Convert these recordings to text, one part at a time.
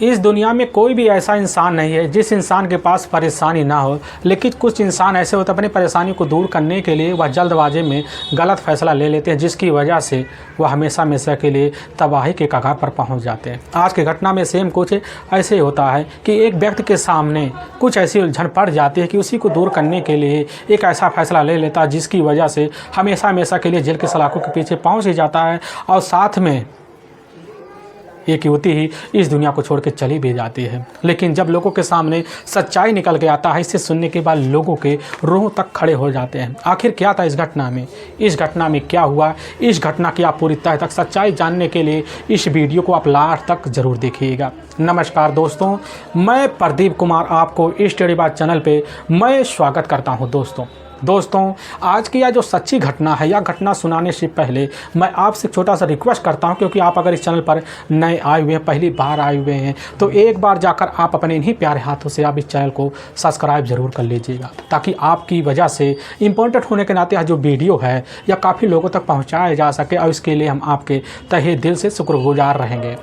इस दुनिया में कोई भी ऐसा इंसान नहीं है जिस इंसान के पास परेशानी ना हो, लेकिन कुछ इंसान ऐसे होते हैं अपनी परेशानी को दूर करने के लिए वह जल्दबाजी में गलत फैसला ले लेते हैं, जिसकी वजह से वह हमेशा हमेशा के लिए तबाही के कगार पर पहुंच जाते हैं। आज की घटना में सेम कुछ ऐसे ही होता है कि एक व्यक्ति के सामने कुछ ऐसी उलझन पड़ जाती है कि उसी को दूर करने के लिए एक ऐसा फैसला ले लेता है जिसकी वजह से हमेशा हमेशा के लिए जेल के सलाखों के पीछे पहुँच ही जाता है और साथ में एक युवती ही इस दुनिया को छोड़ के चली भी जाती है। लेकिन जब लोगों के सामने सच्चाई निकल के आता है, इसे सुनने के बाद लोगों के रूह तक खड़े हो जाते हैं। आखिर क्या था इस घटना में, इस घटना में क्या हुआ, इस घटना की आप पूरी तह तक सच्चाई जानने के लिए इस वीडियो को आप लास्ट तक ज़रूर देखिएगा। नमस्कार दोस्तों, मैं प्रदीप कुमार आपको इस स्टडी बात चैनल पे मैं स्वागत करता हूँ। दोस्तों आज की यह जो सच्ची घटना है, यह घटना सुनाने से पहले मैं आपसे छोटा सा रिक्वेस्ट करता हूं, क्योंकि आप अगर इस चैनल पर नए आए हुए हैं, पहली बार आए हुए हैं, तो एक बार जाकर आप अपने इन्हीं प्यारे हाथों से आप इस चैनल को सब्सक्राइब ज़रूर कर लीजिएगा, ताकि आपकी वजह से इम्पोर्टेंट होने के नाते यह जो वीडियो है यह काफ़ी लोगों तक पहुँचाया जा सके, और इसके लिए हम आपके तहे दिल से शुक्रगुजार रहेंगे।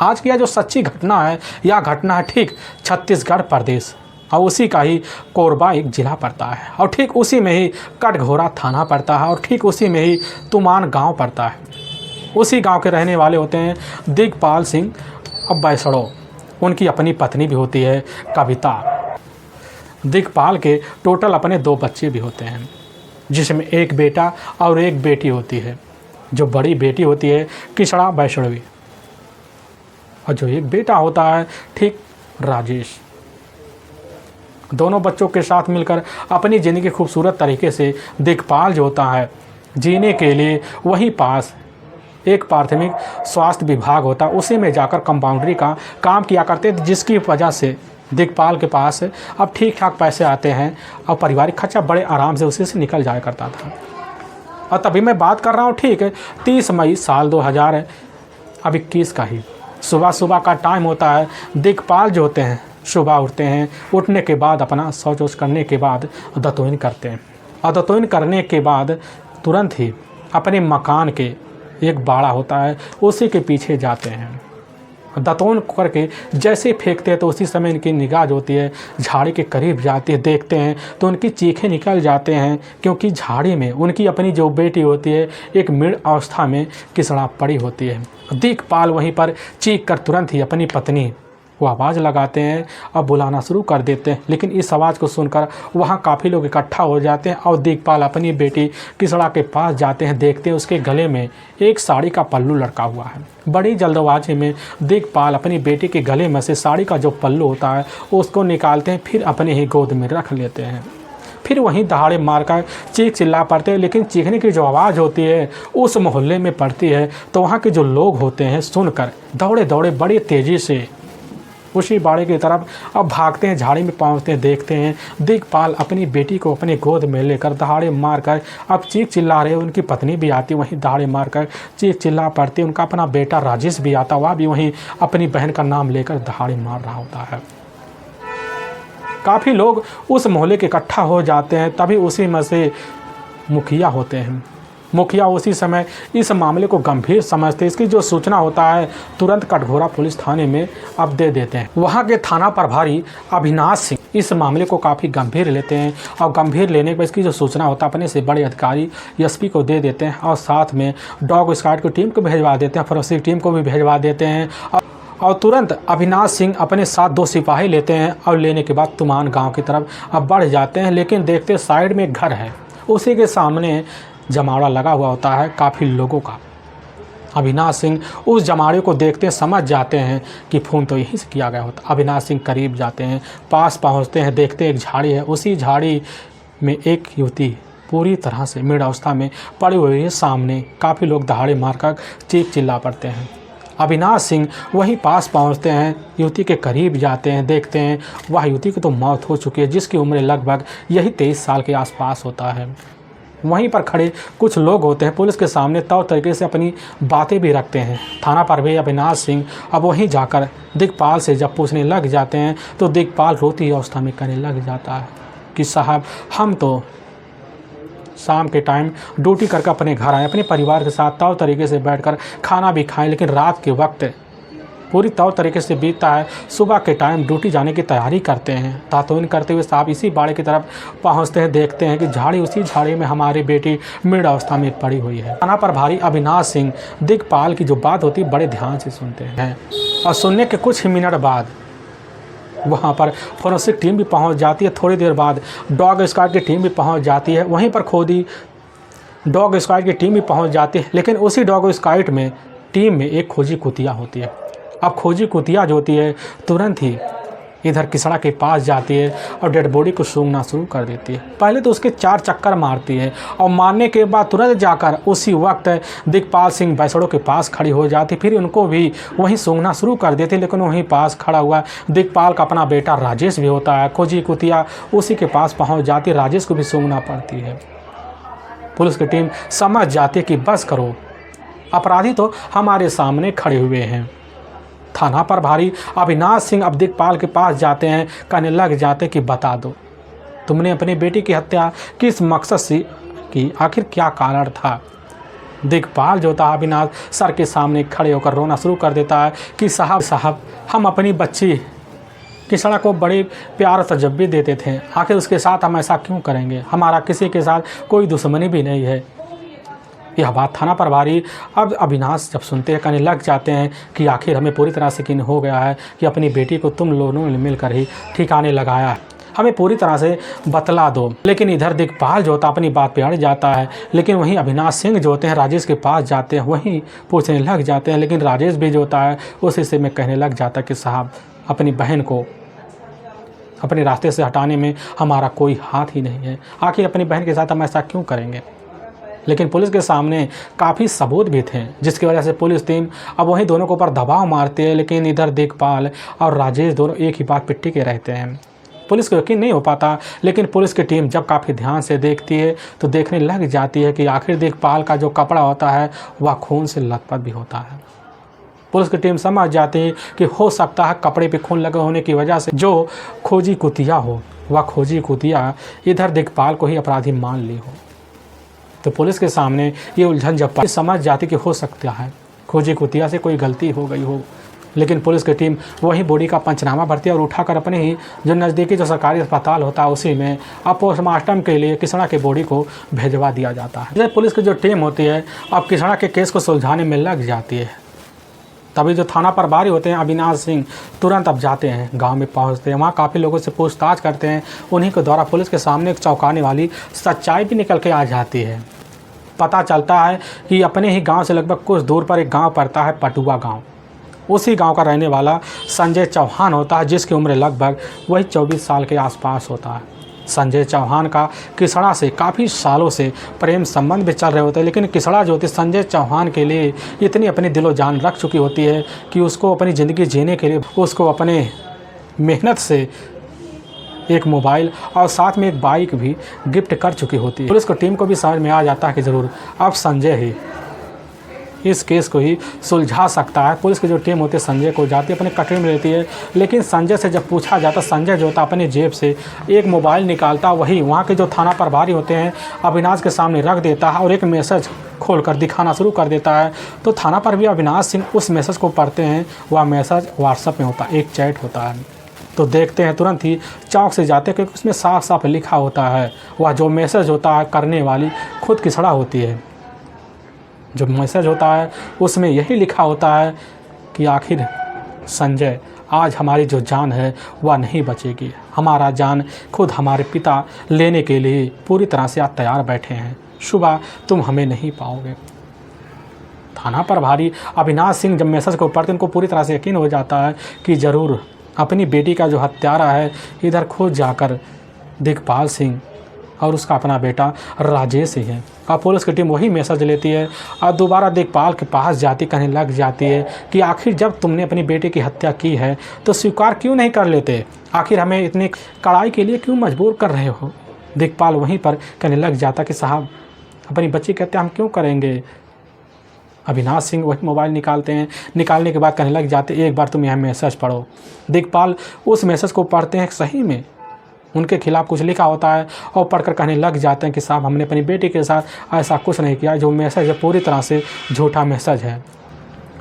आज की यह जो सच्ची घटना है, यह घटना है ठीक छत्तीसगढ़ प्रदेश, और उसी का ही कोरबा एक ज़िला पड़ता है, और ठीक उसी में ही कटघोरा थाना पड़ता है, और ठीक उसी में ही तुमान गांव पड़ता है। उसी गांव के रहने वाले होते हैं दिगपाल सिंह अब बैसड़ो। उनकी अपनी पत्नी भी होती है कविता। दिगपाल के टोटल अपने 2 बच्चे भी होते हैं, जिसमें एक बेटा और एक बेटी होती है। जो बड़ी बेटी होती है किसड़ा बैसड़वी, और जो एक बेटा होता है ठीक राजेश। दोनों बच्चों के साथ मिलकर अपनी ज़िंदगी खूबसूरत तरीके से दिगपाल जो होता है जीने के लिए वहीं पास एक प्राथमिक स्वास्थ्य विभाग होता है, उसी में जाकर कंपाउंडरी का काम किया करते थे, जिसकी वजह से दिगपाल के पास अब ठीक ठाक पैसे आते हैं और पारिवारिक खर्चा बड़े आराम से उसी से निकल जाया करता था। और तभी मैं बात कर रहा हूँ ठीक 30 मई साल 2021 का ही सुबह का टाइम होता है। दिगपाल जो होते हैं सुबह उठते हैं, उठने के बाद अपना शौच वौच करने के बाद दतोइन करते हैं, और दतोइन करने के बाद तुरंत ही अपने मकान के एक बाड़ा होता है उसी के पीछे जाते हैं। दतोइन करके जैसे फेंकते हैं तो उसी समय इनकी निगाह जो होती है झाड़ी के करीब जाती है, देखते हैं तो उनकी चीखें निकल जाते हैं, क्योंकि झाड़ी में उनकी अपनी जो बेटी होती है एक मृत अवस्था में किसड़ा पड़ी होती है। दिगपाल वहीं पर चीख कर तुरंत ही अपनी पत्नी वो आवाज़ लगाते हैं और बुलाना शुरू कर देते हैं। लेकिन इस आवाज़ को सुनकर वहाँ काफ़ी लोग इकट्ठा हो जाते हैं, और दिगपाल अपनी बेटी किसड़ा के पास जाते हैं, देखते हैं उसके गले में एक साड़ी का पल्लू लटका हुआ है। बड़ी जल्दबाजी में दिगपाल अपनी बेटी के गले में से साड़ी का जो पल्लू होता है उसको निकालते हैं, फिर अपने ही गोद में रख लेते हैं। फिर वहीं दहाड़े मारकर चीख चिल्ला पड़ते हैं, लेकिन चीखने की जो आवाज़ होती है उस मोहल्ले में पड़ती है, तो वहाँ के जो लोग होते हैं सुनकर दौड़े दौड़े बड़ी तेज़ी से उसी बाड़े की तरफ अब भागते हैं, झाड़ी में पहुंचते हैं, देखते हैं दिगपाल अपनी बेटी को अपने गोद में लेकर दहाड़े मारकर अब चीख चिल्ला रहे। उनकी पत्नी भी आती वहीं दहाड़े मारकर चीख चिल्ला पड़ती। उनका अपना बेटा राजेश भी आता, वह भी वहीं अपनी बहन का नाम लेकर दहाड़े मार रहा होता है। काफ़ी लोग उस मोहल्ले के इकट्ठा हो जाते हैं। तभी उसी में से मुखिया होते हैं। मुखिया उसी समय इस मामले को गंभीर समझते, इसकी जो सूचना होता है तुरंत कटघोरा पुलिस थाने में अब दे देते हैं। वहाँ के थाना प्रभारी अविनाश सिंह इस मामले को काफ़ी गंभीर लेते हैं, और गंभीर लेने पर इसकी जो सूचना होता है अपने से बड़े अधिकारी एसपी को दे देते हैं, और साथ में डॉग स्क्वाड की टीम को भेजवा देते हैं, फोरेंसिक टीम को भी भेजवा देते हैं। और तुरंत अविनाश सिंह अपने साथ 2 सिपाही लेते हैं, और लेने के बाद तुमान गाँव की तरफ अब बढ़ जाते हैं। लेकिन देखते साइड में एक घर है, उसी के सामने जमावड़ा लगा हुआ होता है काफ़ी लोगों का। अविनाश सिंह उस जमावड़े को देखते समझ जाते हैं कि खून तो यहीं से किया गया होता। अविनाश सिंह करीब जाते हैं, पास पहुंचते हैं, देखते एक झाड़ी है, उसी झाड़ी में एक युवती पूरी तरह से मृत अवस्था में पड़ी हुई है। सामने काफ़ी लोग दहाड़े मारकर चीख चिल्ला पड़ते हैं। अविनाश सिंह वहीं पास पहुंचते हैं, युवती के करीब जाते हैं, देखते हैं वह युवती की तो मौत हो चुकी है, जिसकी उम्र लगभग यही 23 साल के आसपास होता है। वहीं पर खड़े कुछ लोग होते हैं पुलिस के सामने तौर तरीके से अपनी बातें भी रखते हैं। थाना प्रभारी अविनाश सिंह अब वहीं जाकर दिगपाल से जब पूछने लग जाते हैं तो दिगपाल रोती अवस्था में कहने लग जाता है कि साहब हम तो शाम के टाइम ड्यूटी करके अपने घर आए, अपने परिवार के साथ तौर तरीके से बैठकर खाना भी खाएं, लेकिन रात के वक्त पूरी तौर तरीके से बीतता है। सुबह के टाइम ड्यूटी जाने की तैयारी करते हैं। तातून करते हुए साहब इसी बाड़े की तरफ पहुंचते हैं, देखते हैं कि उसी झाड़ी में हमारी बेटी मृत अवस्था में पड़ी हुई है। थाना प्रभारी अविनाश सिंह दिग्पाल की जो बात होती है बड़े ध्यान से सुनते हैं और सुनने के कुछ ही मिनट बाद वहाँ पर फोरेंसिक टीम भी पहुँच जाती है। थोड़ी देर बाद डॉग स्क्वाड की टीम भी पहुँच जाती है। वहीं पर खोदी डॉग स्क्वाड की टीम भी पहुँच जाती है। लेकिन उसी डॉग स्क्वाड में टीम में एक खोजी कुतिया होती है। अब खोजी कुतिया जो होती है तुरंत ही इधर किसड़ा के पास जाती है और डेड बॉडी को सूंघना शुरू कर देती है। पहले तो उसके 4 चक्कर मारती है और मारने के बाद तुरंत जाकर उसी वक्त दिग्पाल सिंह बैसड़ों के पास खड़ी हो जाती। फिर उनको भी वहीं सूंघना शुरू कर देती। लेकिन वहीं पास खड़ा हुआ दिग्पाल का अपना बेटा राजेश भी होता है। खोजी कुतिया उसी के पास पहुंच जाती है। राजेश को भी सूंघना पड़ती है। पुलिस की टीम समझ जाती है कि बस करो, अपराधी तो हमारे सामने खड़े हुए हैं। थाना प्रभारी अविनाश सिंह अब दिग्पाल के पास जाते हैं, कहने लग जाते कि बता दो तुमने अपनी बेटी की हत्या किस मकसद से की, आखिर क्या कारण था। दिग्पाल जो था अविनाश सर के सामने खड़े होकर रोना शुरू कर देता है कि साहब हम अपनी बच्ची किसड़ा को बड़े प्यार और तजब्बी देते थे, आखिर उसके साथ हम ऐसा क्यों करेंगे। हमारा किसी के साथ कोई दुश्मनी भी नहीं है। यह बात थाना प्रभारी अब अविनाश जब सुनते हैं कहने लग जाते हैं कि आखिर हमें पूरी तरह से यकीन हो गया है कि अपनी बेटी को तुम लोगों ने मिलकर ही ठिकाने लगाया है, हमें पूरी तरह से बतला दो। लेकिन इधर दिग्पाल जो होता अपनी बात पे अड़ जाता है। लेकिन वहीं अविनाश सिंह जो होते हैं राजेश के पास जाते हैं, वहीं पूछने लग जाते हैं। लेकिन राजेश भी जो होता है उस हिस्से में कहने लग जाता है कि साहब अपनी बहन को अपने रास्ते से हटाने में हमारा कोई हाथ ही नहीं है, आखिर अपनी बहन के साथ हम ऐसा क्यों करेंगे। लेकिन पुलिस के सामने काफ़ी सबूत भी थे, जिसकी वजह से पुलिस टीम अब वहीं दोनों के ऊपर दबाव मारती है। लेकिन इधर दिग्पाल और राजेश दोनों एक ही बात पिट्टी के रहते हैं। पुलिस को यकीन नहीं हो पाता। लेकिन पुलिस की टीम जब काफ़ी ध्यान से देखती है तो देखने लग जाती है कि आखिर दिग्पाल का जो कपड़ा होता है वह खून से लथपथ भी होता है। पुलिस की टीम समझ जाती है कि हो सकता है कपड़े पे खून लगे होने की वजह से जो खोजी कुतिया हो, वह खोजी कुतिया इधर दिग्पाल को ही अपराधी मान ली हो। तो पुलिस के सामने ये उलझन जब समझ जाती कि हो सकता है खोजी कुतिया से कोई गलती हो गई हो। लेकिन पुलिस की टीम वही बॉडी का पंचनामा भरती है और उठाकर अपने ही जो नज़दीकी जो सरकारी अस्पताल होता है उसी में अब पोस्टमार्टम के लिए किसड़ा के बॉडी को भेजवा दिया जाता है। जब पुलिस की जो टीम होती है अब किसड़ा के केस को सुलझाने में लग जाती है। तभी जो थाना प्रभारी होते हैं अविनाश सिंह तुरंत अब जाते हैं, गांव में पहुंचते हैं, वहाँ काफ़ी लोगों से पूछताछ करते हैं। उन्हीं के द्वारा पुलिस के सामने एक चौंकाने वाली सच्चाई भी निकल के आ जाती है। पता चलता है कि अपने ही गांव से लगभग कुछ दूर पर एक गांव पड़ता है पटुआ गांव। उसी गांव का रहने वाला संजय चौहान होता है, जिसकी उम्र लगभग वही 24 साल के आसपास होता है। संजय चौहान का किसड़ा से काफ़ी सालों से प्रेम संबंध भी चल रहे होते हैं। लेकिन किसड़ा जो होती है संजय चौहान के लिए इतनी अपनी दिलो जान रख चुकी होती है कि उसको अपनी ज़िंदगी जीने के लिए उसको अपने मेहनत से एक मोबाइल और साथ में एक बाइक भी गिफ्ट कर चुकी होती है। पुलिस को टीम को भी समझ में आ जाता है कि ज़रूर अब संजय ही इस केस को ही सुलझा सकता है। पुलिस की जो टीम होती है संजय को जाती है, अपने कटरे में लेती है। लेकिन संजय से जब पूछा जाता, संजय जो होता अपनी जेब से एक मोबाइल निकालता, वही वहाँ के जो थाना प्रभारी होते हैं अविनाश के सामने रख देता है और एक मैसेज खोलकर दिखाना शुरू कर देता है। तो थाना पर भी अविनाश सिंह उस मैसेज को पढ़ते हैं। वह मैसेज व्हाट्सएप में होता है, एक चैट होता है। तो देखते हैं तुरंत ही चौंक से जाते हैं, क्योंकि उसमें साफ साफ लिखा होता है, वह जो मैसेज होता है करने वाली खुद किसड़ा होती है। जो मैसेज होता है उसमें यही लिखा होता है कि आखिर संजय आज हमारी जो जान है वह नहीं बचेगी, हमारा जान खुद हमारे पिता लेने के लिए पूरी तरह से आज तैयार बैठे हैं, सुबह तुम हमें नहीं पाओगे। थाना प्रभारी अविनाश सिंह जब मैसेज को पढ़ते उनको पूरी तरह से यकीन हो जाता है कि ज़रूर अपनी बेटी का जो हत्यारा है इधर खुद जाकर दिग्पाल सिंह और उसका अपना बेटा राजेश ही है। अब पुलिस की टीम वही मैसेज लेती है और दोबारा दिग्पाल के पास जाती, कहने लग जाती है कि आखिर जब तुमने अपनी बेटी की हत्या की है तो स्वीकार क्यों नहीं कर लेते, आखिर हमें इतनी कड़ाई के लिए क्यों मजबूर कर रहे हो। दिग्पाल वहीं पर कहने लग जाता कि साहब अपनी बच्ची की हत्या हम क्यों करेंगे। अविनाश सिंह वही मोबाइल निकालते हैं, निकालने के बाद कहने लग जाते एक बार तुम यह मैसेज पढ़ो। दिग्पाल उस मैसेज को पढ़ते हैं, सही में उनके खिलाफ़ कुछ लिखा होता है और पढ़कर कहने लग जाते हैं कि साहब हमने अपनी बेटी के साथ ऐसा कुछ नहीं किया, जो मैसेज है पूरी तरह से झूठा मैसेज है।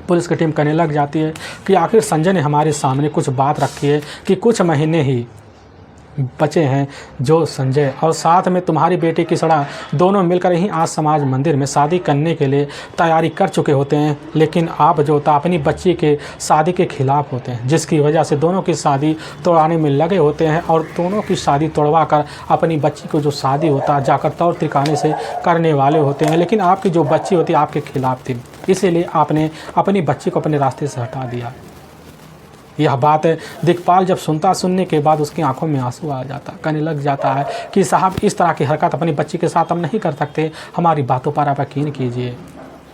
पुलिस की टीम कहने लग जाती है कि आखिर संजय ने हमारे सामने कुछ बात रखी है कि कुछ महीने ही बचे हैं जो संजय और साथ में तुम्हारी बेटी की सड़ा दोनों मिलकर ही आज समाज मंदिर में शादी करने के लिए तैयारी कर चुके होते हैं, लेकिन आप जो होता अपनी बच्ची के शादी के खिलाफ होते हैं, जिसकी वजह से दोनों की शादी तोड़वाने में लगे होते हैं और दोनों की शादी तोड़वा कर अपनी बच्ची को जो शादी होता है जाकर तौर तरीकाने से करने वाले होते हैं। लेकिन आपकी जो बच्ची होती है आपके खिलाफ थी, इसीलिए आपने अपनी बच्ची को अपने रास्ते से हटा दिया। यह बात दिक्पाल जब सुनने के बाद उसकी आंखों में आंसू आ जाता, कहने लग जाता है कि साहब इस तरह की हरकत अपनी बच्ची के साथ हम नहीं कर सकते, हमारी बातों पर आप यकीन कीजिए।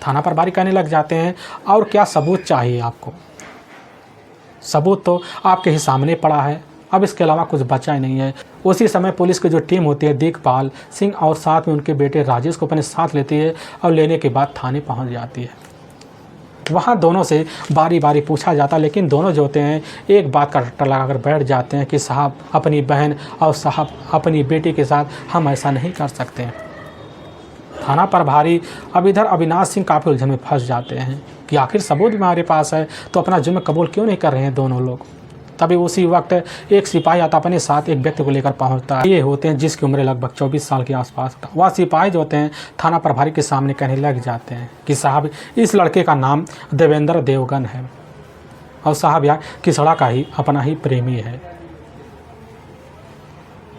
थाना प्रभारी कहने लग जाते हैं और क्या सबूत चाहिए आपको? सबूत तो आपके ही सामने पड़ा है, अब इसके अलावा कुछ बचा ही नहीं है। उसी समय पुलिस की जो टीम होती है दिक्पाल सिंह और साथ में उनके बेटे राजेश को अपने साथ लेती है और लेने के बाद थाने पहुँच जाती है। वहाँ दोनों से बारी बारी पूछा जाता, लेकिन दोनों जो होते हैं एक बात का रट्टा लगाकर बैठ जाते हैं कि साहब अपनी बहन और साहब अपनी बेटी के साथ हम ऐसा नहीं कर सकते हैं। थाना प्रभारी अब इधर अविनाश सिंह काफ़ी उलझन में फंस जाते हैं कि आखिर सबूत हमारे पास है तो अपना जुर्म कबूल क्यों नहीं कर रहे हैं दोनों लोग। तभी उसी वक्त एक सिपाही आता अपने साथ एक व्यक्ति को लेकर पहुंचता है। ये होते हैं जिसकी उम्र लगभग 24 साल के आसपास था। वह सिपाही जो होते हैं थाना प्रभारी के सामने कहने लग जाते हैं कि साहब इस लड़के का नाम देवेंद्र देवगन है और साहब यह किसड़ा का ही अपना ही प्रेमी है।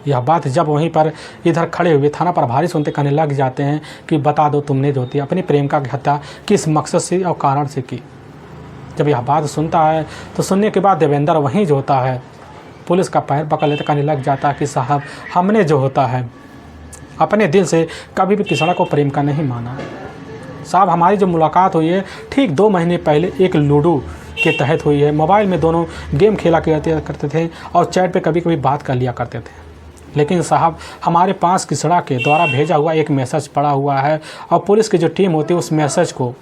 यह बात जब वहीं पर इधर खड़े हुए थाना प्रभारी सुनते कहने लग जाते हैं कि बता दो तुमने जो होती है अपनी प्रेमिका की हत्या किस मकसद से और कारण से की। जब यह बात सुनता है तो सुनने के बाद देवेंद्र वहीं जो होता है पुलिस का पैर पकड़ लेते कहने लग जाता है कि साहब हमने जो होता है अपने दिल से कभी भी किसड़ा को प्रेम का नहीं माना। साहब हमारी जो मुलाकात हुई है ठीक 2 महीने पहले एक लूडो के तहत हुई है। मोबाइल में दोनों गेम खेला करते थे और चैट पे कभी कभी बात कर लिया करते थे। लेकिन साहब हमारे पास किसड़ा के द्वारा भेजा हुआ एक मैसेज पड़ा हुआ है और पुलिस की जो टीम होती है उस मैसेज को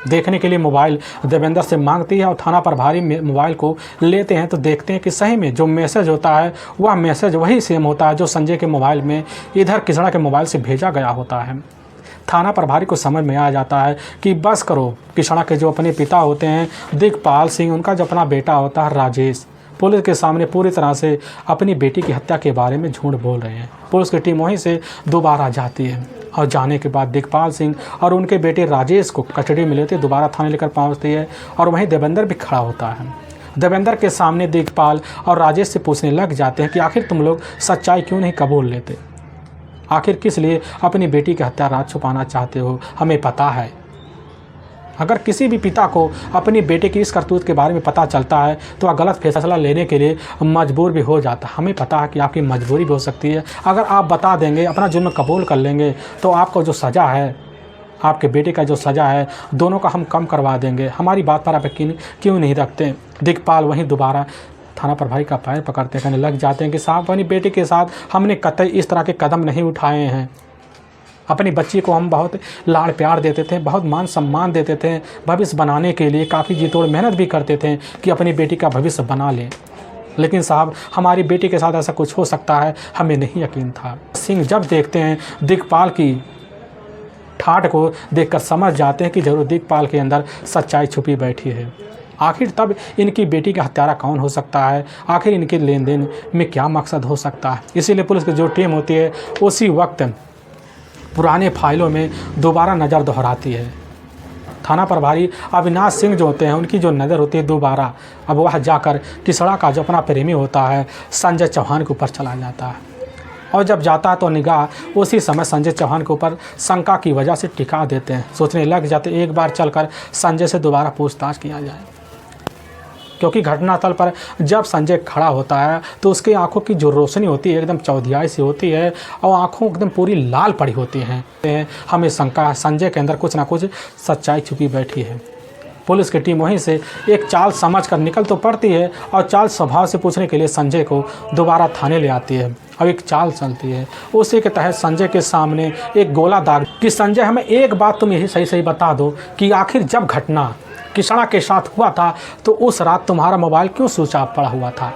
देखने के लिए मोबाइल देवेंद्र से मांगती है और थाना प्रभारी मोबाइल को लेते हैं तो देखते हैं कि सही में जो मैसेज होता है वह मैसेज वही सेम होता है जो संजय के मोबाइल में इधर किसड़ा के मोबाइल से भेजा गया होता है। थाना प्रभारी को समझ में आ जाता है कि बस करो, किसड़ा के जो अपने पिता होते हैं दिक्पाल सिंह, उनका जो अपना बेटा होता है राजेश, पुलिस के सामने पूरी तरह से अपनी बेटी की हत्या के बारे में झूठ बोल रहे हैं। पुलिस की टीम वहीं से दोबारा जाती है और जाने के बाद दिक्पाल सिंह और उनके बेटे राजेश को कस्टडी में लेते दोबारा थाने लेकर पहुंचती है और वहीं देवेंद्र भी खड़ा होता है। देवेंद्र के सामने दिक्पाल और राजेश से पूछने लग जाते हैं कि आखिर तुम लोग सच्चाई क्यों नहीं कबूल लेते, आखिर किस लिए अपनी बेटी की हत्या राज छुपाना चाहते हो। हमें पता है अगर किसी भी पिता को अपनी बेटे की इस करतूत के बारे में पता चलता है तो वह गलत फैसला लेने के लिए मजबूर भी हो जाता है। हमें पता है कि आपकी मजबूरी भी हो सकती है, अगर आप बता देंगे अपना जुर्म कबूल कर लेंगे तो आपको जो सज़ा है, आपके बेटे का जो सज़ा है दोनों का हम कम करवा देंगे। हमारी बात पर आप यकीन क्यों नहीं रखते। दिक्पाल वहीं दोबारा थाना प्रभारी का पैर पकड़ते कहने लग जाते हैं कि साहब अपनी बेटे के साथ हमने कतई इस तरह के कदम नहीं उठाए हैं। अपनी बच्ची को हम बहुत लाड़ प्यार देते थे, बहुत मान सम्मान देते थे, भविष्य बनाने के लिए काफ़ी जी तोड़ मेहनत भी करते थे कि अपनी बेटी का भविष्य बना लें। लेकिन साहब हमारी बेटी के साथ ऐसा कुछ हो सकता है हमें नहीं यकीन था। सिंह जब देखते हैं दिक्पाल की ठाठ को देखकर समझ जाते हैं कि जरूर दिक्पाल के अंदर सच्चाई छुपी बैठी है। आखिर तब इनकी बेटी का हत्यारा कौन हो सकता है, आखिर इनके लेन देन में क्या मकसद हो सकता है। इसीलिए पुलिस की जो टीम होती है उसी वक्त पुराने फाइलों में दोबारा नज़र दोहराती है। थाना प्रभारी अविनाश सिंह जो होते हैं उनकी जो नज़र होती है दोबारा अब वह जाकर किसड़ा का जो अपना प्रेमी होता है संजय चौहान के ऊपर चला जाता है और जब जाता है तो निगाह उसी समय संजय चौहान के ऊपर शंका की वजह से टिका देते हैं। सोचने लग जाते एक बार चलकर संजय से दोबारा पूछताछ किया जाए, क्योंकि घटनास्थल पर जब संजय खड़ा होता है तो उसकी आंखों की जो रोशनी होती है एकदम चौधियाई सी होती है और आंखों एकदम पूरी लाल पड़ी होती हैं। हमें शंका संजय के अंदर कुछ ना कुछ सच्चाई छुपी बैठी है। पुलिस की टीम वहीं से एक चाल समझ कर निकल तो पड़ती है और चाल स्वभाव से पूछने के लिए संजय को दोबारा थाने ले आती है और एक चाल चलती है। उसी के तहत संजय के सामने एक गोला दाग कि संजय हमें एक बात तुम यही सही बता दो कि आखिर जब घटना किसड़ा के साथ हुआ था तो उस रात तुम्हारा मोबाइल क्यों स्विच ऑफ पड़ा हुआ था।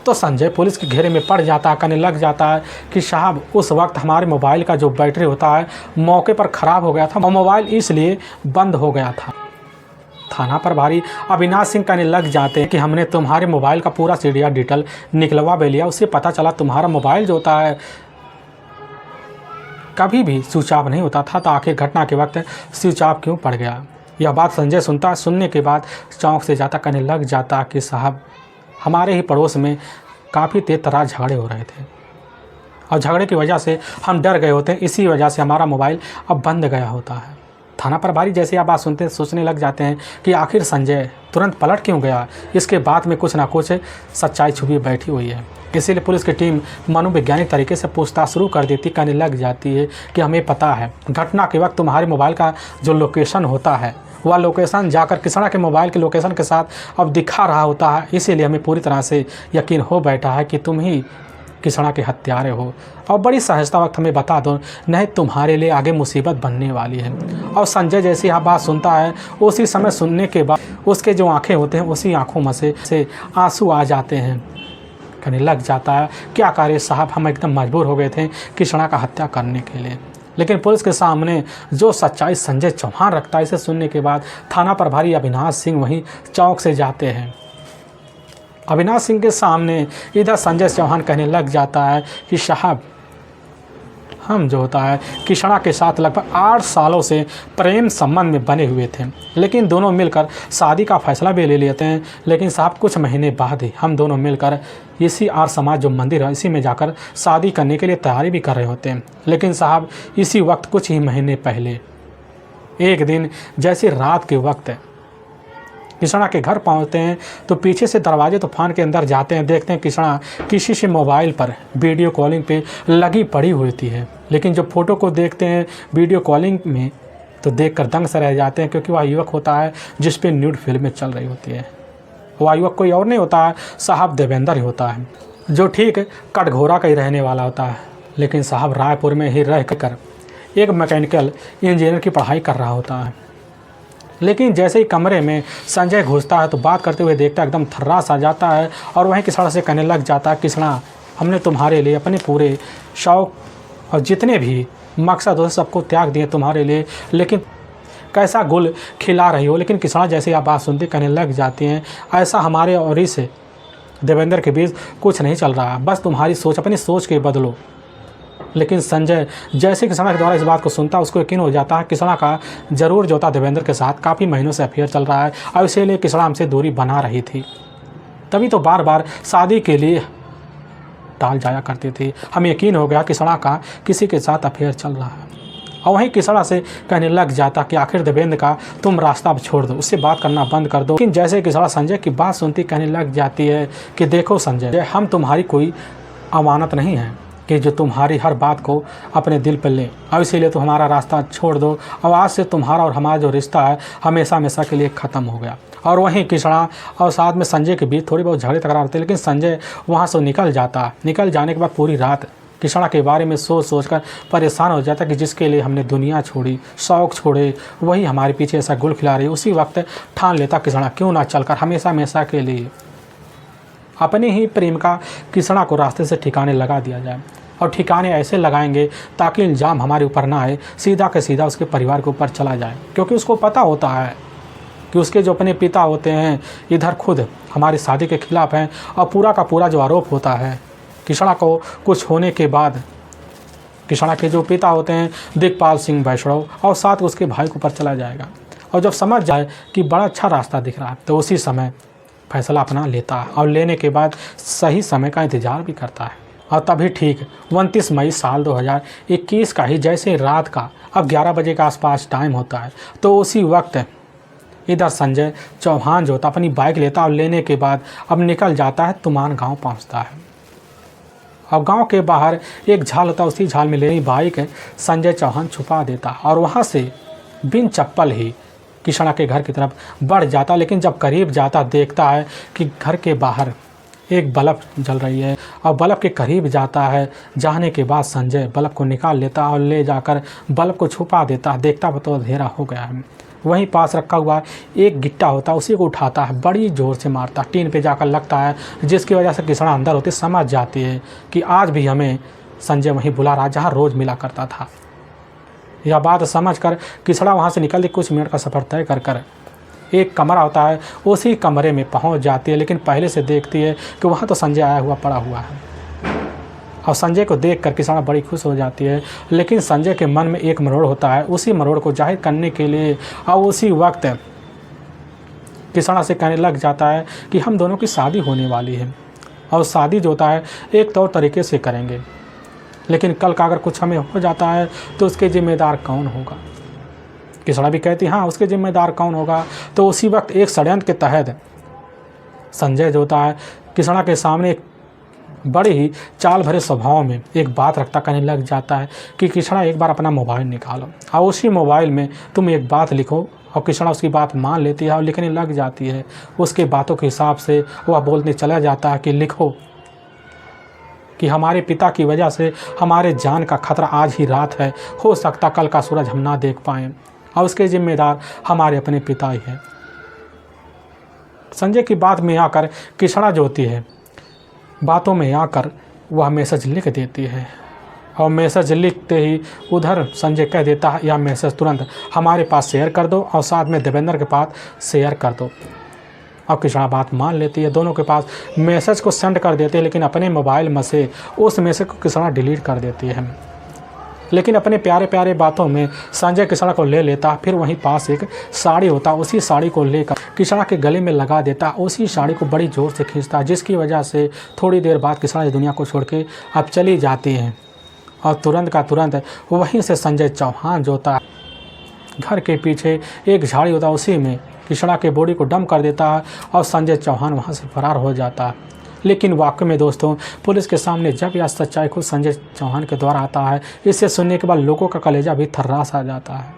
तो संजय पुलिस के घेरे में पड़ जाता है, कहने लग जाता है कि साहब उस वक्त हमारे मोबाइल का जो बैटरी होता है मौके पर ख़राब हो गया था और मोबाइल इसलिए बंद हो गया था। थाना प्रभारी अविनाश सिंह कहने लग जाते हैं कि हमने तुम्हारे मोबाइल का पूरा सीडिया डिटेल निकलवा भी लिया। उससे पता चला तुम्हारा मोबाइल जो होता है कभी भी स्विच ऑफ नहीं होता था, तो आखिर घटना के वक्त स्विच ऑफ क्यों पड़ गया। यह बात संजय सुनता, सुनने के बाद चौंक से जाता, कहने लग जाता कि साहब हमारे ही पड़ोस में काफ़ी तेज तर्रार झगड़े हो रहे थे और झगड़े की वजह से हम डर गए होते हैं, इसी वजह से हमारा मोबाइल अब बंद गया होता है। थाना प्रभारी जैसे आप बात सुनते हैं सोचने लग जाते हैं कि आखिर संजय तुरंत पलट क्यों गया, इसके बाद में कुछ ना कुछ सच्चाई छुपी बैठी हुई है। इसीलिए पुलिस की टीम मनोवैज्ञानिक तरीके से पूछताछ शुरू कर देती, कहने लग जाती है कि हमें पता है घटना के वक्त तुम्हारे मोबाइल का जो लोकेशन होता है वह लोकेशन जाकर किसना के मोबाइल के लोकेशन के साथ अब दिखा रहा होता है। इसीलिए हमें पूरी तरह से यकीन हो बैठा है कि तुम ही किसना के हत्यारे हो, और बड़ी सहजता वक्त हमें बता दो, नहीं तुम्हारे लिए आगे मुसीबत बनने वाली है। और संजय जैसी यह बात सुनता है, उसी समय सुनने के बाद उसके जो आंखें होते हैं उसी आंखों में से आंसू आ जाते हैं। कहने लग जाता है क्या करे साहब, हम एकदम मजबूर हो गए थे किसना का हत्या करने के लिए, लेकिन पुलिस के सामने जो सच्चाई संजय चौहान रखता है, इसे सुनने के बाद थाना प्रभारी अविनाश सिंह वहीं चौक से जाते हैं। अविनाश सिंह के सामने इधर संजय चौहान कहने लग जाता है कि साहब हम जो होता है किसना के साथ लगभग 8 सालों से प्रेम संबंध में बने हुए थे, लेकिन दोनों मिलकर शादी का फैसला भी ले लेते हैं। लेकिन साहब कुछ महीने बाद ही हम दोनों मिलकर इसी आर्य समाज जो मंदिर है इसी में जाकर शादी करने के लिए तैयारी भी कर रहे होते हैं। लेकिन साहब इसी वक्त कुछ ही महीने पहले एक दिन जैसे रात के वक्त किसना के घर पहुंचते हैं तो पीछे से दरवाजे तूफान के अंदर जाते हैं, देखते हैं किसना किसी से मोबाइल पर वीडियो कॉलिंग पे लगी पड़ी होती है। लेकिन जब फ़ोटो को देखते हैं वीडियो कॉलिंग में तो देखकर दंग से रह जाते हैं, क्योंकि वह युवक होता है जिस पे न्यूड फिल्में चल रही होती है। वह युवक कोई और नहीं होता है, साहब देवेंद्र ही होता है, जो ठीक कटघोरा का ही रहने वाला होता है। लेकिन साहब रायपुर में ही रह कर एक मैकेनिकल इंजीनियर की पढ़ाई कर रहा होता है। लेकिन जैसे ही कमरे में संजय घुसता है तो बात करते हुए देखता है एकदम थर्रास आ जाता है और वहीं किसना से कहने लग जाता है, किसना हमने तुम्हारे लिए अपने पूरे शौक और जितने भी मकसद हो सबको त्याग दिए तुम्हारे लिए, लेकिन कैसा गुल खिला रही हो। लेकिन किसना जैसे आप बात सुनते कहने लग जाती हैं, ऐसा हमारे और इस देवेंद्र के बीच कुछ नहीं चल रहा, बस तुम्हारी सोच अपनी सोच के बदलो। लेकिन संजय जैसे किसना के द्वारा इस बात को सुनता उसको यकीन हो जाता है किसना का जरूर जो था देवेंद्र के साथ काफ़ी महीनों से अफेयर चल रहा है और इसीलिए किसना हमसे दूरी बना रही थी, तभी तो बार बार शादी के लिए टाल जाया करती थी। हमें यकीन हो गया किसना का किसी के साथ अफेयर चल रहा है। और वहीं किसना से कहने लग जाता कि आखिर देवेंद्र का तुम रास्ता अब छोड़ दो, उससे बात करना बंद कर दो। लेकिन जैसे किसना संजय की बात सुनती कहने लग जाती है कि देखो संजय, हम तुम्हारी कोई अमानत नहीं है कि जो तुम्हारी हर बात को अपने दिल पर ले, और इसीलिए तो हमारा रास्ता छोड़ दो। और आज से तुम्हारा और हमारा जो रिश्ता है हमेशा हमेशा के लिए ख़त्म हो गया। और वहीं किसना और साथ में संजय के बीच थोड़ी बहुत झगड़े तकरार होते, लेकिन संजय वहाँ से निकल जाता। निकल जाने के बाद पूरी रात किसना के बारे में सोच कर परेशान हो जाता कि जिसके लिए हमने दुनिया छोड़ी, शौक़ छोड़े, वही हमारे पीछे ऐसा गुल खिला रही। उसी वक्त ठान लेता किसना क्यों ना चलकर हमेशा हमेशा के लिए अपने ही प्रेम का किसना को रास्ते से ठिकाने लगा दिया जाए। और ठिकाने ऐसे लगाएंगे ताकि इल्ज़ाम हमारे ऊपर ना आए, सीधा के सीधा उसके परिवार के ऊपर चला जाए। क्योंकि उसको पता होता है कि उसके जो अपने पिता होते हैं इधर खुद हमारी शादी के खिलाफ़ हैं, और पूरा का पूरा जो आरोप होता है किसना को कुछ होने के बाद किसना के जो पिता होते हैं दिग्पाल सिंह वैष्णव और साथ उसके भाई के ऊपर चला जाएगा। और जब समझ जाए कि बड़ा अच्छा रास्ता दिख रहा है तो उसी समय फैसला अपना लेता है, और लेने के बाद सही समय का इंतज़ार भी करता है। और तभी ठीक 29 मई साल 2021 का ही जैसे रात का अब 11 बजे के आसपास टाइम होता है, तो उसी वक्त इधर संजय चौहान जो होता अपनी बाइक लेता और लेने के बाद अब निकल जाता है, तुमान गांव पहुंचता है। अब गांव के बाहर एक झाल होता, उसी झाल में लेनी बाइक संजय चौहान छुपा देता और वहां से बिन चप्पल ही किसना के घर की तरफ बढ़ जाता। लेकिन जब करीब जाता देखता है कि घर के बाहर एक बल्ब जल रही है, और बल्ब के करीब जाता है। जाने के बाद संजय बल्ब को निकाल लेता और ले जाकर बल्ब को छुपा देता। देखता तो अंधेरा हो गया है। वहीं पास रखा हुआ एक गिट्टा होता उसी को उठाता है, बड़ी ज़ोर से मारता, टीन पे जाकर लगता है, जिसकी वजह से किसना अंदर होती समझ जाती है कि आज भी हमें संजय वहीं बुला रहा जहाँ रोज़ मिला करता था। यह बात समझकर किसना वहाँ से निकल कुछ मिनट का सफ़र तय कर एक कमरा होता है, उसी कमरे में पहुंच जाती है, लेकिन पहले से देखती है कि वहाँ तो संजय आया हुआ पड़ा हुआ है। और संजय को देख कर किसाना बड़ी खुश हो जाती है, लेकिन संजय के मन में एक मरोड़ होता है। उसी मरोड़ को जाहिर करने के लिए और उसी वक्त किसाना से कहने लग जाता है कि हम दोनों की शादी होने वाली है, और शादी जो होता है एक तौर तरीके से करेंगे, लेकिन कल का अगर कुछ हमें हो जाता है तो उसके ज़िम्मेदार कौन होगा। किसाना भी कहती हाँ, उसके ज़िम्मेदार कौन होगा। तो उसी वक्त एक षड्यंत्र के तहत संजय जो होता है किसाना के सामने एक बड़े ही चाल भरे स्वभाव में एक बात रखता, कहने लग जाता है कि किसाना एक बार अपना मोबाइल निकालो और उसी मोबाइल में तुम एक बात लिखो। और किसाना उसकी बात मान लेती है और लिखने लग जाती है। उसके बातों के हिसाब से वह बोलने चला जाता है कि लिखो कि हमारे पिता की वजह से हमारे जान का खतरा आज ही रात है, हो सकता कल का सूरज हम ना देख पाएँ, और उसके जिम्मेदार हमारे अपने पिता ही हैं। संजय की बात में आकर किसाना जो होती है बातों में आकर वह मैसेज लिख देती है, और मैसेज लिखते ही उधर संजय कह देता है यह मैसेज तुरंत हमारे पास शेयर कर दो और साथ में देवेंद्र के पास शेयर कर दो। और किसाना बात मान लेती है, दोनों के पास मैसेज को सेंड कर देते हैं, लेकिन अपने मोबाइल में से उस मैसेज को किसाना डिलीट कर देती है। लेकिन अपने प्यारे प्यारे बातों में संजय किसाना को ले लेता। फिर वहीं पास एक साड़ी होता, उसी साड़ी को लेकर किसाना के गले में लगा देता, उसी साड़ी को बड़ी ज़ोर से खींचता, जिसकी वजह से थोड़ी देर बाद किसाना इस दुनिया को छोड़ के अब चली जाती हैं। और तुरंत का तुरंत वहीं से संजय चौहान जो होता है घर के पीछे एक झाड़ी होता, उसी में किसाना के बॉडी को डंप कर देता है और संजय चौहान वहाँ से फरार हो जाता है। लेकिन वाकई में दोस्तों पुलिस के सामने जब यह सच्चाई खुद संजय चौहान के द्वारा आता है, इसे सुनने के बाद लोगों का कलेजा भी थर्रास आ जाता है।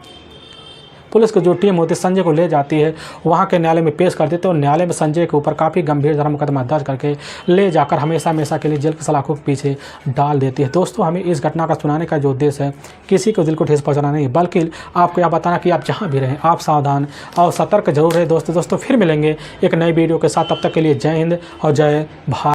पुलिस की जो टीम होती है संजय को ले जाती है, वहाँ के न्यायालय में पेश कर देते हैं और न्यायालय में संजय के ऊपर काफ़ी गंभीर धर्म मुकदमा दर्ज करके ले जाकर हमेशा हमेशा के लिए जेल की सलाखों के पीछे डाल देती है। दोस्तों हमें इस घटना का सुनाने का जो उद्देश्य है किसी को दिल को ठेस पहुँचाना नहीं, बल्कि आपको यह बताना कि आप जहाँ भी रहें आप सावधान और सतर्क जरूर रहे। दोस्तों फिर मिलेंगे एक नई वीडियो के साथ, तब तक के लिए जय हिंद और जय भारत।